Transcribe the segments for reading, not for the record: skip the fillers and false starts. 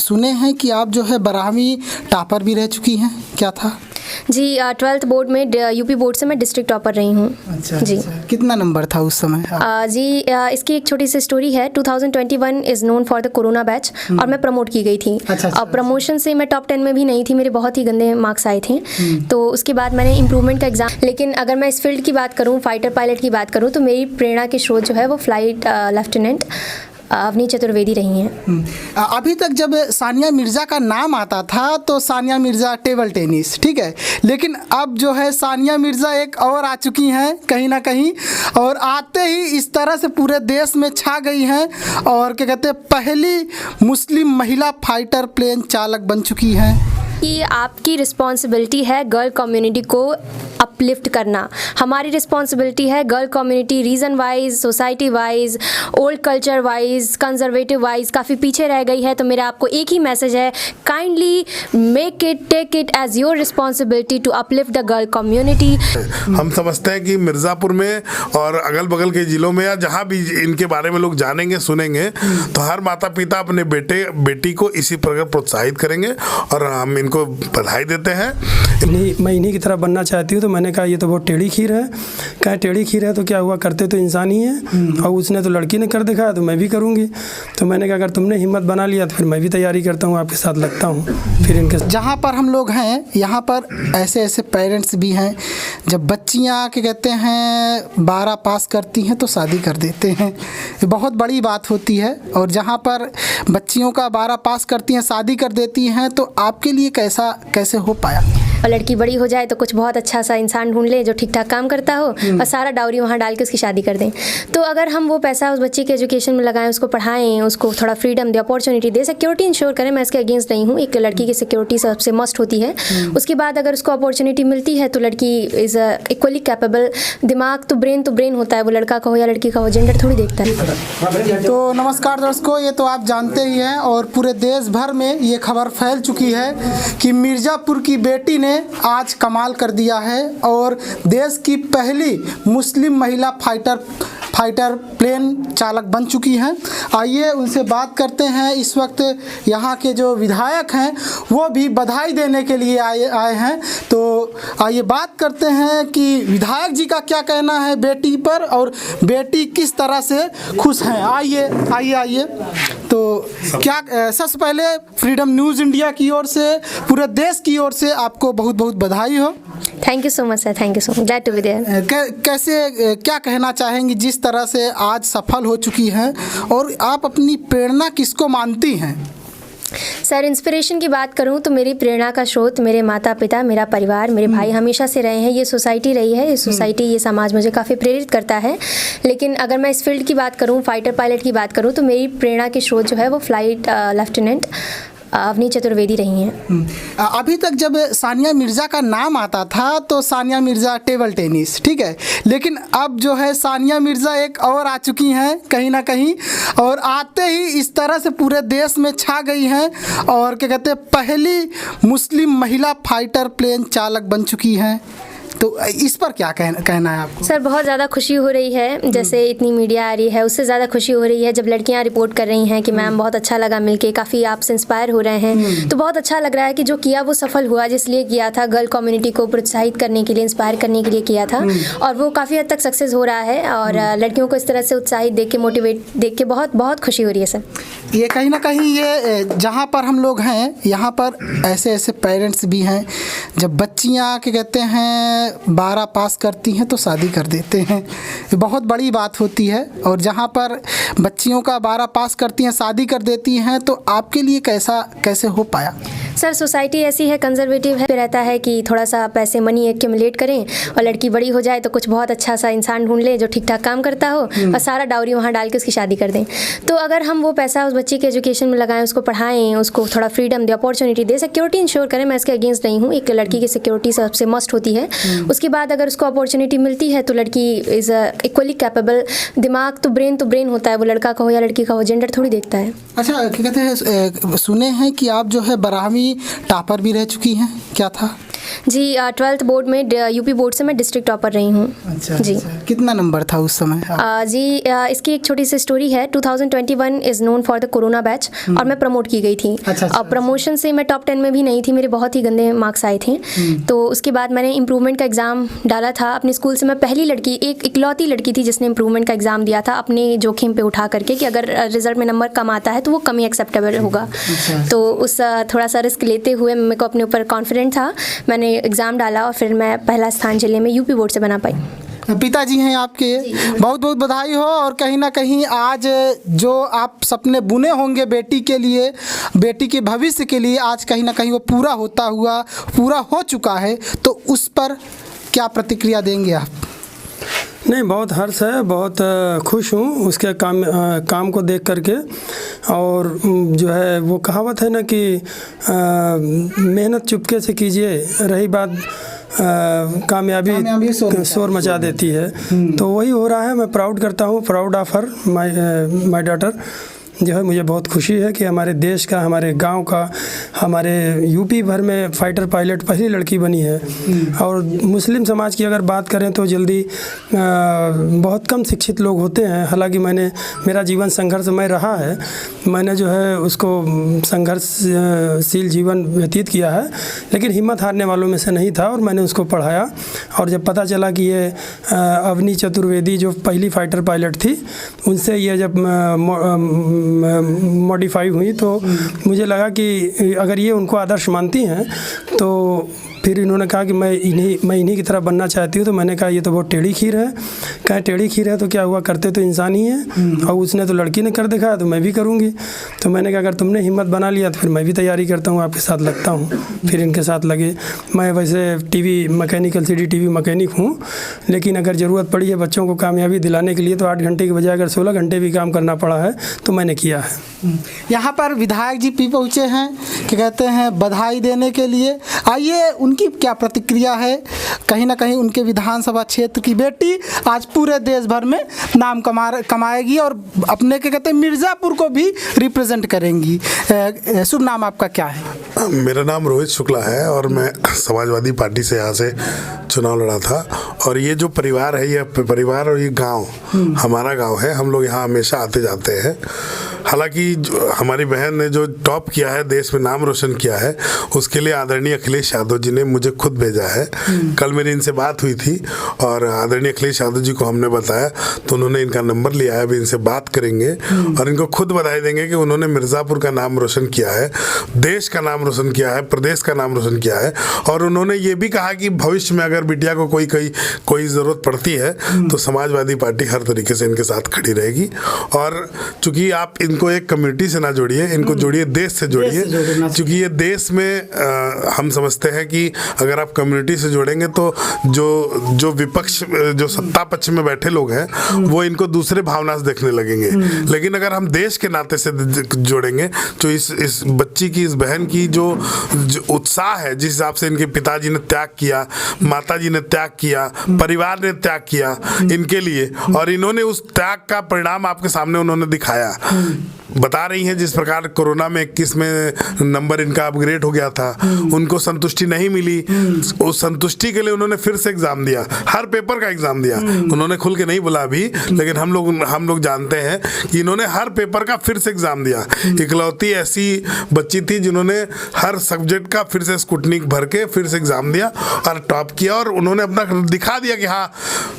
सुने हैं कि आप जो है 12वीं टॉपर भी रह चुकी हैं, क्या था? जी 12th बोर्ड में यूपी बोर्ड से मैं डिस्ट्रिक्ट टॉपर रही हूँ। अच्छा जी। अच्छा। कितना नंबर था उस समय? इसकी एक छोटी सी स्टोरी है। 2021 is known for the corona batch और मैं प्रमोट की गई थी। अच्छा। प्रमोशन से मैं टॉप 10 में भी नहीं थी, मेरे बहुत ही गंदे मार्क्स आए थे। तो उसके बाद मैंने इम्प्रूवमेंट का एग्ज़ाम, लेकिन अगर मैं इस फील्ड की बात करूँ, फाइटर पायलट की बात करूँ, तो मेरी प्रेरणा के स्रोत जो है वो फ्लाइट लेफ्टिनेंट अवनी चतुर्वेदी रही हैं। अभी तक जब सानिया मिर्ज़ा का नाम आता था तो सानिया मिर्ज़ा टेबल टेनिस, ठीक है, लेकिन अब जो है सानिया मिर्ज़ा एक और आ चुकी हैं कहीं ना कहीं, और आते ही इस तरह से पूरे देश में छा गई हैं और क्या कहते हैं, पहली मुस्लिम महिला फाइटर प्लेन चालक बन चुकी हैं। कि आपकी रिस्पॉन्सिबिलिटी है गर्ल कम्युनिटी को अपलिफ्ट करना। हमारी रिस्पॉन्सिबिलिटी है girl community reason wise, society wise, old culture wise, conservative wise काफ़ी पीछे रह गई है। तो मेरा आपको एक ही मैसेज है, kindly take it as your responsibility to uplift the girl community. हम समझते हैं कि मिर्ज़ापुर में और अगल बगल के ज़िलों में या जहाँ भी इनके बारे में लोग जानेंगे सुनेंगे तो हर माता पिता अपने बेटी को इसी प्रकार प्रोत्साहित करेंगे और हम इनको बधाई देते हैं। मैं इन्हीं की तरह बनना चाहती हूँ। तो मैंने कहा ये तो बहुत टेढ़ी खीर है। कहा टेढ़ी खीर है तो क्या हुआ, करते तो इंसान ही है, और उसने तो लड़की ने कर दिखाया तो मैं भी करूँगी। तो मैंने कहा अगर तुमने हिम्मत बना लिया तो फिर मैं भी तैयारी करता हूँ, आपके साथ लगता हूँ। फिर इनके जहाँ पर हम लोग हैं यहाँ पर ऐसे ऐसे पेरेंट्स भी हैं, जब बच्चियाँ क्या कहते हैं 12 पास करती हैं तो शादी कर देते हैं, ये बहुत बड़ी बात होती है। और जहाँ पर बच्चियों का 12 पास करती हैं शादी कर देती हैं, तो आपके लिए कैसे हो पाया? और लड़की बड़ी हो जाए तो कुछ बहुत अच्छा सा इंसान ढूंढ ले जो ठीक ठाक काम करता हो और सारा डाउरी वहाँ डाल के उसकी शादी कर दें। तो अगर हम वो पैसा उस बच्चे के एजुकेशन में लगाएं, उसको पढ़ाएं, उसको थोड़ा फ्रीडम दे, अपॉर्चुनिटी दे, सिक्योरिटी इंश्योर करें, मैं इसके अगेंस्ट नहीं हूँ। एक लड़की की सिक्योरिटी सबसे मस्ट होती है। उसके बाद अगर उसको अपॉर्चुनिटी मिलती है तो लड़की इज़ इक्वली कैपेबल। दिमाग तो ब्रेन होता है, वो लड़का का हो या लड़की का हो, जेंडर थोड़ी देखता है। तो नमस्कार दर्शकों, ये तो आप जानते ही हैं और पूरे देश भर में ये खबर फैल चुकी है कि मिर्ज़ापुर की बेटी ने आज कमाल कर दिया है और देश की पहली मुस्लिम महिला फाइटर प्लेन चालक बन चुकी हैं। आइए उनसे बात करते हैं। इस वक्त यहाँ के जो विधायक हैं वो भी बधाई देने के लिए आए हैं। तो आइए बात करते हैं कि विधायक जी का क्या कहना है बेटी पर और बेटी किस तरह से खुश हैं। आइए। तो क्या सबसे पहले फ्रीडम न्यूज़ इंडिया की ओर से, पूरे देश की ओर से आपको बहुत बहुत बधाई हो। Thank you so much sir, thank you so much, glad to be there. कैसे क्या कहना चाहेंगी जिस तरह से आज सफल हो चुकी हैं, और आप अपनी प्रेरणा किसको मानती हैं? सर इंस्पिरेशन की बात करूं तो मेरी प्रेरणा का स्रोत मेरे माता पिता, मेरा परिवार, मेरे भाई हमेशा से रहे हैं। ये सोसाइटी रही है, ये सोसाइटी, ये समाज मुझे काफ़ी प्रेरित करता है। लेकिन अगर मैं इस फील्ड की बात करूं, फाइटर पायलट की बात करूं, तो मेरी प्रेरणा के स्रोत जो है वो फ्लाइट लेफ्टिनेंट अवनी चतुर्वेदी रही हैं। अभी तक जब सानिया मिर्ज़ा का नाम आता था तो सानिया मिर्ज़ा टेबल टेनिस, ठीक है, लेकिन अब जो है सानिया मिर्ज़ा एक और आ चुकी हैं कहीं ना कहीं, और आते ही इस तरह से पूरे देश में छा गई हैं और क्या कहते हैं, पहली मुस्लिम महिला फाइटर प्लेन चालक बन चुकी हैं। तो इस पर क्या कहना है आपको? सर बहुत ज़्यादा खुशी हो रही है, जैसे इतनी मीडिया आ रही है, उससे ज़्यादा खुशी हो रही है जब लड़कियां रिपोर्ट कर रही हैं कि मैम बहुत अच्छा लगा मिलके, काफ़ी आपसे इंस्पायर हो रहे हैं। तो बहुत अच्छा लग रहा है कि जो किया वो सफल हुआ, जिसलिए किया था, गर्ल कम्युनिटी को प्रोत्साहित करने के लिए, इंस्पायर करने के लिए किया था, और वो काफ़ी हद तक सक्सेस हो रहा है। और लड़कियों को इस तरह से उत्साहित देख के, मोटिवेट देख के बहुत बहुत खुशी हो रही है सर। ये कहीं ना कहीं ये जहाँ पर हम लोग हैं यहाँ पर ऐसे ऐसे पेरेंट्स भी हैं, जब बच्चियाँ क्या कहते हैं 12 पास करती हैं तो शादी कर देते हैं, ये बहुत बड़ी बात होती है। और जहाँ पर बच्चियों का 12 पास करती हैं शादी कर देती हैं, तो आपके लिए कैसे हो पाया? सर सोसाइटी ऐसी है, कंजर्वेटिव है, रहता है कि थोड़ा सा पैसे मनी एक्यूमुलेट करें और लड़की बड़ी हो जाए तो कुछ बहुत अच्छा सा इंसान ढूंढ ले जो ठीक ठाक काम करता हो और सारा डाउरी वहाँ डाल के उसकी शादी कर दें। तो अगर हम वो पैसा उस बच्चे के एजुकेशन में लगाएं, उसको पढ़ाएं, उसको थोड़ा फ्रीडम दे, अपॉर्चुनिटी दे, सिक्योरिटी इंश्योर करें, मैं इसके अगेंस्ट नहीं हूँ। एक लड़की की सिक्योरिटी सबसे मस्ट होती है। उसके बाद अगर उसको अपॉर्चुनिटी मिलती है तो लड़की इज़ इक्वली कैपेबल। दिमाग तो ब्रेन होता है, वो लड़का का हो या लड़की का हो, जेंडर थोड़ी देखता है। अच्छा, क्या कहते हैं, सुने हैं कि आप जो है 12वीं टॉपर भी रह चुकी हैं, क्या था? जी 12th बोर्ड में यूपी बोर्ड से मैं डिस्ट्रिक्ट टॉपर रही हूँ। अच्छा जी। अच्छा। कितना नंबर था उस समय? इसकी एक छोटी सी स्टोरी है। 2021 is known for the corona batch और मैं प्रमोट की गई थी। अच्छा, और प्रमोशन से मैं टॉप 10 में भी नहीं थी, मेरे बहुत ही गंदे मार्क्स आए थे। तो उसके बाद मैंने इम्प्रूवमेंट का एग्ज़ाम डाला था। अपने स्कूल से मैं पहली लड़की, एक इकलौती लड़की थी जिसने इम्प्रूवमेंट का एग्ज़ाम दिया था अपने जोखिम पे उठा करके कि अगर रिजल्ट में नंबर कम आता है तो वो कम ही एक्सेप्टेबल होगा। तो उस थोड़ा सा रिस्क लेते हुए मेरे को अपने ऊपर कॉन्फिडेंट था, मैंने एग्ज़ाम डाला और फिर मैं पहला स्थान जिले में यूपी बोर्ड से बना पाई। पिताजी हैं आपके, बहुत बहुत बधाई हो। और कहीं ना कहीं आज जो आप सपने बुने होंगे बेटी के लिए, बेटी के भविष्य के लिए, आज कहीं ना कहीं वो पूरा हो चुका है। तो उस पर क्या प्रतिक्रिया देंगे आप? नहीं, बहुत हर्ष है, बहुत खुश हूँ उसके काम को देख करके। और जो है वो कहावत है ना कि मेहनत चुपके से कीजिए, रही बात कामयाबी शोर मचा देती है। तो वही हो रहा है। मैं प्राउड करता हूँ, proud of her my daughter. जो है मुझे बहुत खुशी है कि हमारे देश का, हमारे गांव का, हमारे यूपी भर में फाइटर पायलट पहली लड़की बनी है। और मुस्लिम समाज की अगर बात करें तो जल्दी बहुत कम शिक्षित लोग होते हैं। हालांकि मेरा जीवन संघर्षमय रहा है, मैंने जो है उसको संघर्षशील जीवन व्यतीत किया है, लेकिन हिम्मत हारने वालों में से नहीं था और मैंने उसको पढ़ाया। और जब पता चला कि ये अवनी चतुर्वेदी जो पहली फाइटर पायलट थी, उनसे ये जब मॉडिफाई हुई तो मुझे लगा कि अगर ये उनको आदर्श मानती हैं तो फिर इन्होंने कहा कि मैं इन्हीं की तरह बनना चाहती हूँ। तो मैंने कहा ये तो बहुत टेढ़ी खीर है। कहा टेढ़ी खीर है तो क्या हुआ, करते तो इंसान ही है, और उसने तो लड़की ने कर दिखाया तो मैं भी करूँगी। तो मैंने कहा अगर तुमने हिम्मत बना लिया तो फिर मैं भी तैयारी करता हूँ, आपके साथ लगता हूँ। फिर इनके साथ लगे। मैं वैसे CCTV मैकेनिक हूँ, लेकिन अगर ज़रूरत पड़ी है बच्चों को कामयाबी दिलाने के लिए तो 8 घंटे की बजाय अगर 16 घंटे भी काम करना पड़ा है तो मैंने किया है। यहाँ पर विधायक जी भी पहुँचे हैं कि कहते हैं बधाई देने के लिए। आइए उनकी क्या प्रतिक्रिया है। कहीं ना कहीं उनके विधानसभा क्षेत्र की बेटी आज पूरे देश भर में नाम कमाएगी और अपने के कहते हैं मिर्ज़ापुर को भी रिप्रेजेंट करेंगी। शुभ नाम आपका क्या है? मेरा नाम रोहित शुक्ला है और मैं समाजवादी पार्टी से यहाँ से चुनाव लड़ा था। और ये जो परिवार है, ये परिवार और ये गांव हमारा गांव है। हम लोग यहाँ हमेशा आते जाते हैं। हालांकि हमारी बहन ने जो टॉप किया है, देश में नाम रोशन किया है, उसके लिए आदरणीय अखिलेश यादव जी ने मुझे खुद भेजा है। कल मेरी इनसे बात हुई थी और आदरणीय अखिलेश यादव जी को हमने बताया तो उन्होंने इनका नंबर लिया है। अभी इनसे बात करेंगे और इनको खुद बधाई देंगे कि उन्होंने मिर्ज़ापुर का नाम रोशन किया है, देश का नाम रोशन किया है, प्रदेश का नाम रोशन किया है। और उन्होंने ये भी कहा कि भविष्य में अगर बिटिया को कोई ज़रूरत पड़ती है तो समाजवादी पार्टी हर तरीके से इनके साथ खड़ी रहेगी। और चूंकि आप इनको एक कम्युनिटी से ना जोड़िए, इनको जोड़िए देश से जोड़िए, क्योंकि ये देश में हम समझते हैं कि अगर आप कम्युनिटी से जोड़ेंगे तो जो विपक्ष, जो सत्ता पक्ष में बैठे लोग हैं वो इनको दूसरे भावना से देखने लगेंगे। लेकिन अगर हम देश के नाते से जोड़ेंगे तो इस बच्ची की, इस बहन की जो उत्साह है, जिस हिसाब से इनके पिताजी ने त्याग किया, माताजी ने त्याग किया, परिवार ने त्याग किया इनके लिए, और इन्होंने उस त्याग का परिणाम आपके सामने उन्होंने दिखाया। बता रही हैं जिस प्रकार कोरोना में 21 में नंबर इनका अपग्रेड हो गया था, उनको संतुष्टि नहीं मिली। उस संतुष्टि के लिए उन्होंने फिर से एग्जाम दिया, हर पेपर का एग्जाम दिया। उन्होंने खुल के नहीं बोला अभी, लेकिन हम लोग जानते हैं कि इन्होंने हर पेपर का फिर से एग्जाम दिया। इकलौती ऐसी बच्ची थी जिन्होंने हर सब्जेक्ट का फिर से स्कूटनिक भर के फिर से एग्जाम दिया और टॉप किया। और उन्होंने अपना दिखा दिया कि हाँ,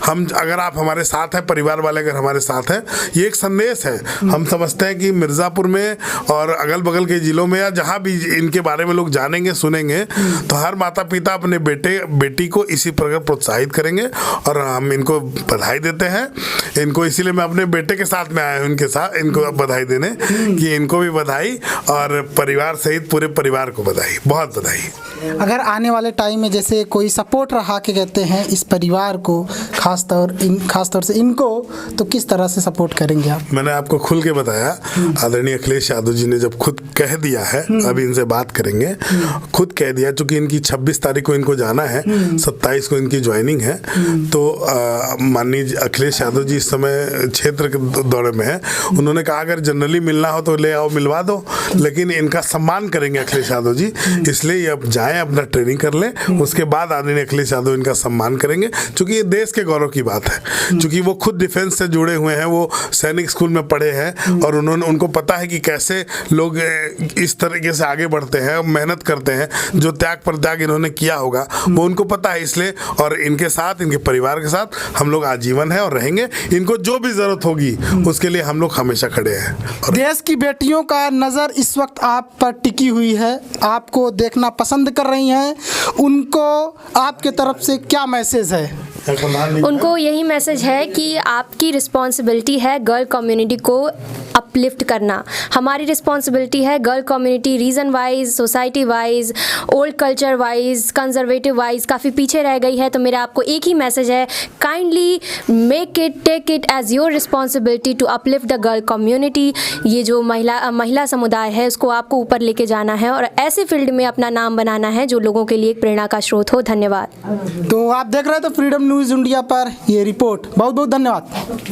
हम, अगर आप हमारे साथ हैं, परिवार वाले अगर हमारे साथ हैं, ये एक संदेश है। हम समझते हैं कि मिर्ज़ापुर में और अगल बगल के जिलों में या जहाँ भी इनके बारे में लोग जानेंगे, सुनेंगे, तो हर माता पिता अपने बेटी को इसी प्रकार प्रोत्साहित करेंगे। और हम इनको बधाई देते हैं। इनको इसीलिए मैं अपने बेटे के साथ में आया हूँ, इनको बधाई देने, कि इनको भी बधाई और परिवार सहित पूरे परिवार को बधाई, बहुत बधाई। अगर आने वाले टाइम में जैसे कोई सपोर्ट रहा के कहते हैं इस परिवार को, खास तौर से इनको, तो किस तरह से सपोर्ट करेंगे आप? मैंने आपको खुल के बताया, आदरणीय अखिलेश यादव जी ने जब खुद कह दिया है, अभी इनसे बात करेंगे, खुद कह दिया, चूंकि इनकी 26 तारीख को इनको जाना है, 27 को इनकी ज्वाइनिंग है, तो माननीय अखिलेश यादव जी इस समय क्षेत्र के दौरे में है। उन्होंने कहा अगर जनरली मिलना हो तो ले आओ, मिलवा दो, लेकिन इनका सम्मान करेंगे अखिलेश यादव जी, इसलिए ये अब जाएं, अपना ट्रेनिंग कर लें, उसके बाद आदरणीय अखिलेश यादव इनका सम्मान करेंगे, क्योंकि ये देश के गौरव की बात है। क्योंकि वो खुद डिफेंस से जुड़े हुए हैं, वो सैनिक स्कूल में पढ़े हैं और उनको पता है कि कैसे लोग इस तरीके से आगे बढ़ते हैं, मेहनत करते हैं, जो त्याग पर त्याग इन्होंने किया होगा वो उनको पता है, इसलिए और इनके साथ, इनके परिवार के साथ हम लोग आजीवन है और रहेंगे। इनको जो भी जरूरत होगी उसके लिए हम लोग हमेशा खड़े हैं। और देश की बेटियों का नज़र इस वक्त आप पर टिकी हुई है, आपको देखना पसंद कर रही हैं, उनको आपके तरफ से क्या मैसेज है? उनको यही मैसेज है कि आपकी रिस्पॉन्सिबिलिटी है गर्ल कम्युनिटी को अपलिफ्ट करना। हमारी रिस्पॉन्सिबिलिटी है girl community reason wise, society wise, old culture wise, conservative wise काफ़ी पीछे रह गई है। तो मेरा आपको एक ही मैसेज है, kindly take it as your responsibility to uplift the girl community. ये जो महिला समुदाय है उसको आपको ऊपर लेके जाना है और ऐसे फील्ड में अपना नाम बनाना है जो लोगों के लिए एक प्रेरणा का स्रोत हो। धन्यवाद। तो आप देख रहे थे फ्रीडम न्यूज़ इंडिया पर ये रिपोर्ट। बहुत बहुत धन्यवाद।